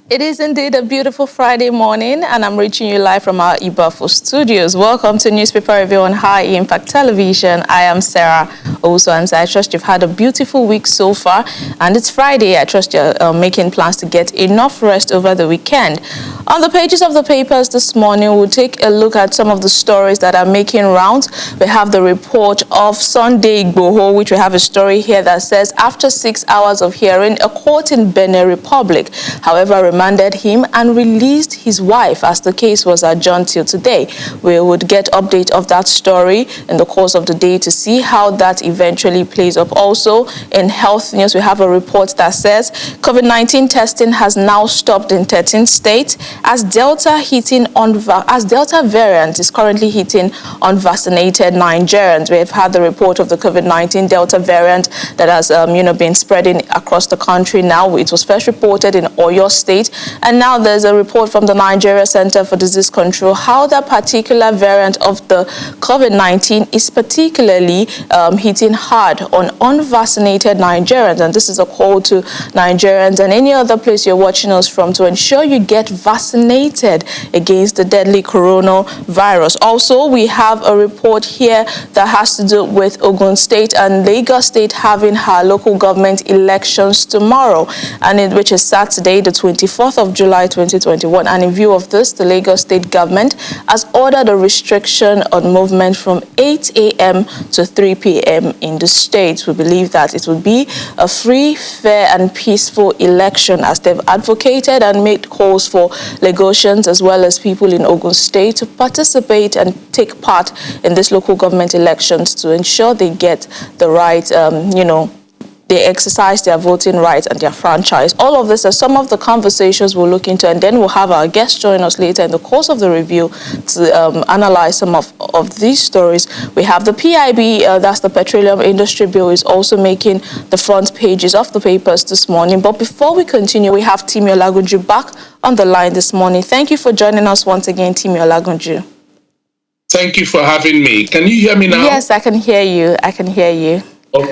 It is indeed a beautiful Friday morning, and I'm reaching you live from our Ibafo studios. Welcome to Newspaper Review on High Impact Television. I am Sarah also, and I trust you've had a beautiful week so far. And it's Friday. I trust you're making plans to get enough rest over the weekend. On the pages of the papers this morning, we'll take a look at some of the stories that are making rounds. We have the report of Sunday Igboho, which we have a story here that says after 6 hours of hearing, a court in Benin Republic, however, remanded him and released his wife as the case was adjourned till today. We would get update of that story in the course of the day to see how that eventually plays up. Also, in health news, we have a report that says COVID-19 testing has now stopped in 13 states as Delta variant is currently hitting unvaccinated Nigerians. We have had the report of the COVID-19 Delta variant that has been spreading across the country now. It was first reported in Oyo State, and now there's a report from the Nigeria Center for Disease Control how that particular variant of the COVID-19 is particularly hitting hard on unvaccinated Nigerians. And this is a call to Nigerians and any other place you're watching us from to ensure you get vaccinated against the deadly coronavirus. Also, we have a report here that has to do with Ogun State and Lagos State having her local government elections tomorrow, and which is Saturday, the 24th of July 2021. And in view of this, the Lagos State government has ordered a restriction on movement from 8 a.m. to 3 p.m. in the state. We believe that it will be a free, fair and peaceful election, as they've advocated and made calls for Lagosians as well as people in Ogun State to participate and take part in these local government elections to ensure they get the right, they exercise their voting rights and their franchise. All of this are some of the conversations we'll look into, and then we'll have our guests join us later in the course of the review to analyze some of these stories. We have the PIB, that's the Petroleum Industry Bill, is also making the front pages of the papers this morning. But before we continue, we have Timi Olagunju back on the line this morning. Thank you for joining us once again, Timi Olagunju. Thank you for having me. Can you hear me now? Yes, I can hear you. I can hear you. Oh,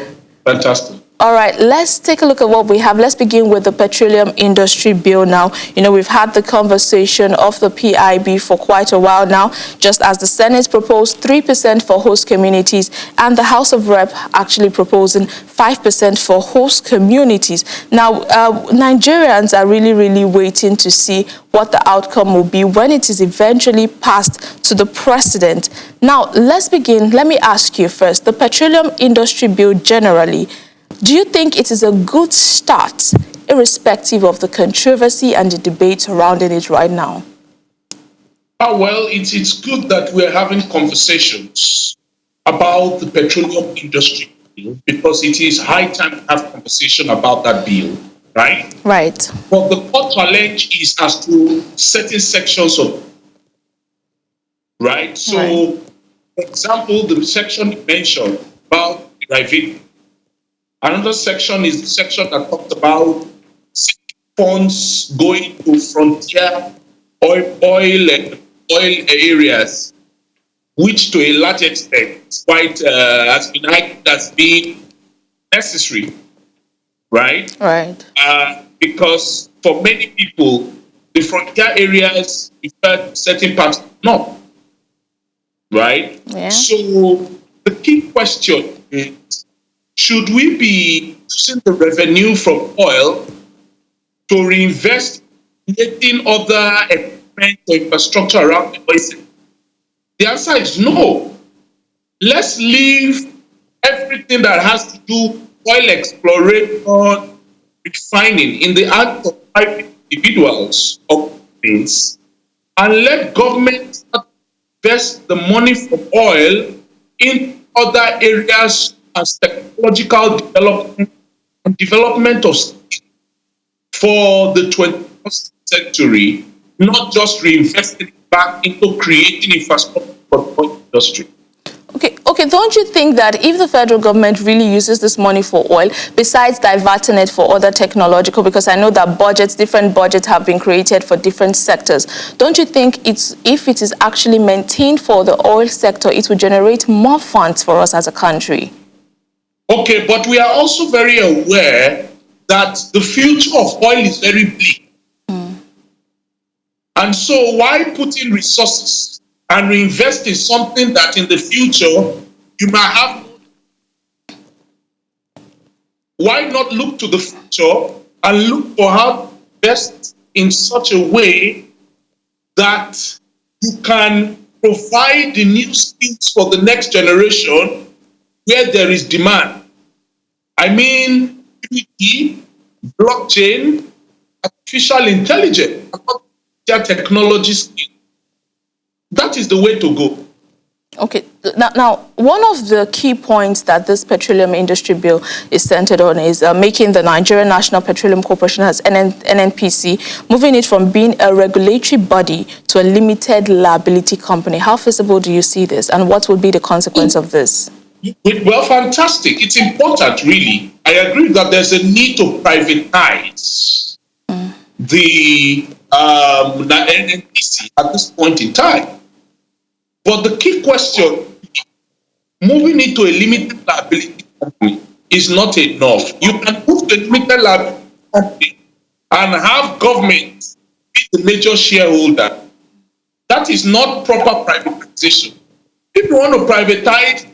fantastic. All right, let's take a look at what we have. Let's begin with the Petroleum Industry Bill now. We've had the conversation of the PIB for quite a while now, just as the Senate proposed 3% for host communities and the House of Rep actually proposing 5% for host communities. Now, Nigerians are really waiting to see what the outcome will be when it is eventually passed to the president. Now, let's begin. Let me ask you first, the Petroleum Industry Bill generally, do you think it is a good start, irrespective of the controversy and the debate surrounding it right now? Well, it's good that we're having conversations about the petroleum industry bill, because it is high time to have conversation about that bill, right? Right. But the core challenge is as to certain sections of, right? So, Right. For example, the section you mentioned about derivatives. Another section is the section that talks about funds going to frontier oil areas, which to a large extent has been necessary, right? Right. Because for many people, the frontier areas refer to certain parts of the north, right? Yeah. So the key question is, should we be using the revenue from oil to reinvest in creating other equipment or infrastructure around the basin? The answer is no. Let's leave everything that has to do oil exploration, refining in the hands of private individuals or companies, and let government invest the money from oil in other areas as technological development and development of skills for the 21st century, not just reinvesting back into creating infrastructure for the oil industry. Okay, don't you think that if the federal government really uses this money for oil, besides diverting it for other technological, because I know that different budgets have been created for different sectors, don't you think if it is actually maintained for the oil sector, it will generate more funds for us as a country? Okay, but we are also very aware that the future of oil is very bleak. And so why put in resources and reinvest in something that in the future you might have? Why not look to the future and look for how to invest in such a way that you can provide the new skills for the next generation where there is demand? I mean, 3D, blockchain, artificial intelligence, technology skills. That is the way to go. Okay, now, one of the key points that this petroleum industry bill is centered on is making the Nigerian National Petroleum Corporation as NNPC, moving it from being a regulatory body to a limited liability company. How feasible do you see this, and what would be the consequence of this? Well, fantastic. It's important, really. I agree that there's a need to privatize the NNPC at this point in time. But the key question, moving it to a limited liability company is not enough. You can move to a limited liability company and have government be the major shareholder. That is not proper privatization. If you want to privatize,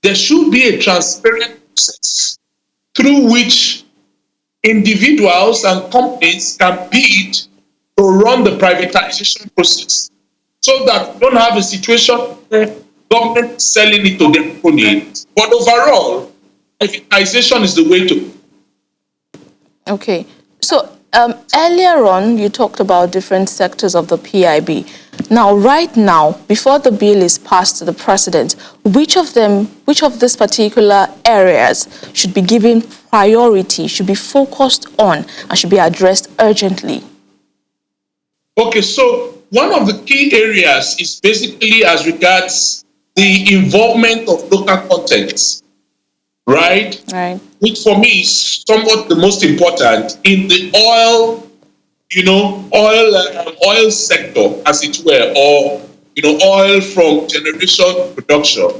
there should be a transparent process through which individuals and companies can bid to run the privatization process, so that you don't have a situation where government is selling it to their opponents. But overall, privatization is the way to. Okay, so earlier on, you talked about different sectors of the PIB. Now, right now, before the bill is passed to the president, which of these particular areas should be given priority, should be focused on, and should be addressed urgently? Okay, so one of the key areas is basically as regards the involvement of local content, right? Right. Which for me is somewhat the most important in the oil, oil sector, as it were, or oil from generation to production.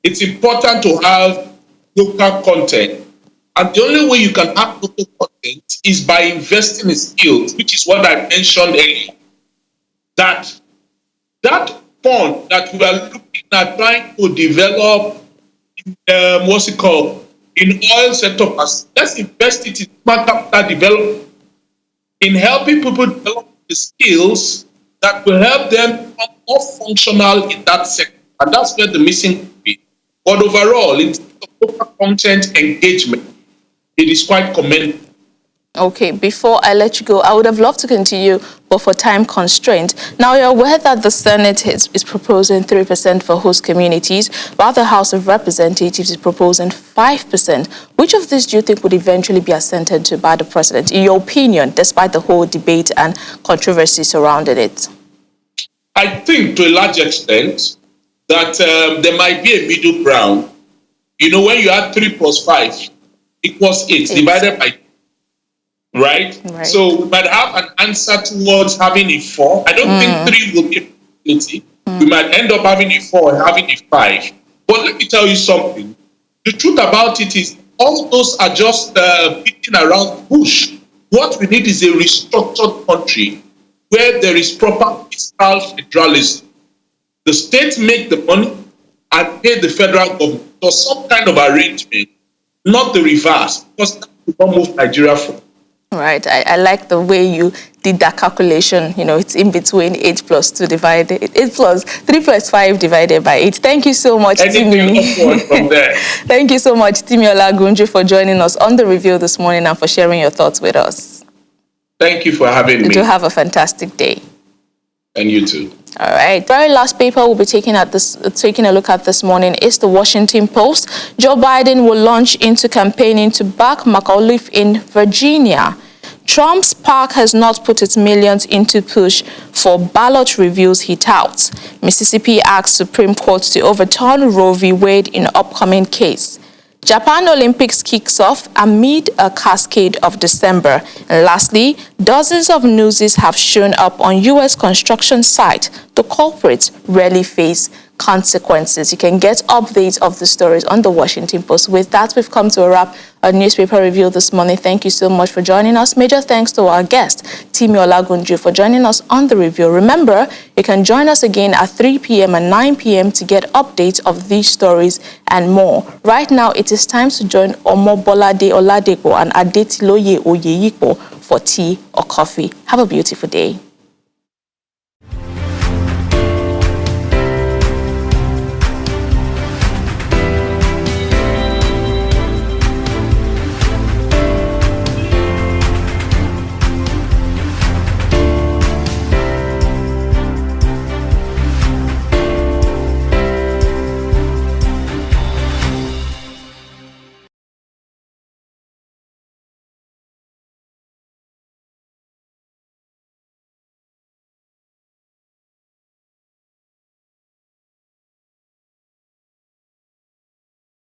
It's important to have local content, and the only way you can have local content is by investing in skills, which is what I mentioned earlier. That fund that we are looking at trying to develop, in oil sector, let's invest it in smart capital development, in helping people develop the skills that will help them become more functional in that sector. And that's where the missing could be. But overall, in terms of local content engagement, it is quite commendable. Okay, before I let you go, I would have loved to continue, but for time constraint. Now, you're aware that the Senate is proposing 3% for host communities, while the House of Representatives is proposing 5%. Which of these do you think would eventually be assented to by the president, in your opinion, despite the whole debate and controversy surrounding it? I think, to a large extent, that there might be a middle ground. When you add 3 plus 5 equals 8. Divided by Right? So we might have an answer towards having a 4. I don't think 3 will be a possibility. We might end up having a 4 and having a 5. But let me tell you something. The truth about it is all those are just beating around the bush. What we need is a restructured country where there is proper fiscal federalism. The states make the money and pay the federal government. So some kind of arrangement, not the reverse, because that will not move Nigeria forward. Right. I like the way you did that calculation. It's in between 8 plus 2 divided, 3 plus 5 divided by 8. Thank you so much, Anything from there. Thank you so much, Timi Olagunju, for joining us on The Review this morning and for sharing your thoughts with us. Thank you for having me. You do have a fantastic day. And you too. All right. Very last paper we'll be taking a look at this morning is the Washington Post. Joe Biden will launch into campaigning to back McAuliffe in Virginia. Trump's PAC has not put its millions into push for ballot reviews, he touts. Mississippi asks Supreme Court to overturn Roe v. Wade in upcoming case. Japan Olympics kicks off amid a cascade of December. And lastly, dozens of newsies have shown up on U.S. construction site. The culprits rarely face consequences. You can get updates of the stories on the Washington Post. With that, we've come to a wrap a newspaper review this morning. Thank you so much for joining us. Major thanks to our guest, Timi Olagunju, for joining us on the review. Remember, you can join us again at 3 p.m. and 9 p.m. to get updates of these stories and more. Right now, it is time to join Omobolade Oladepo and Adetiloye Oyeyipo for tea or coffee. Have a beautiful day.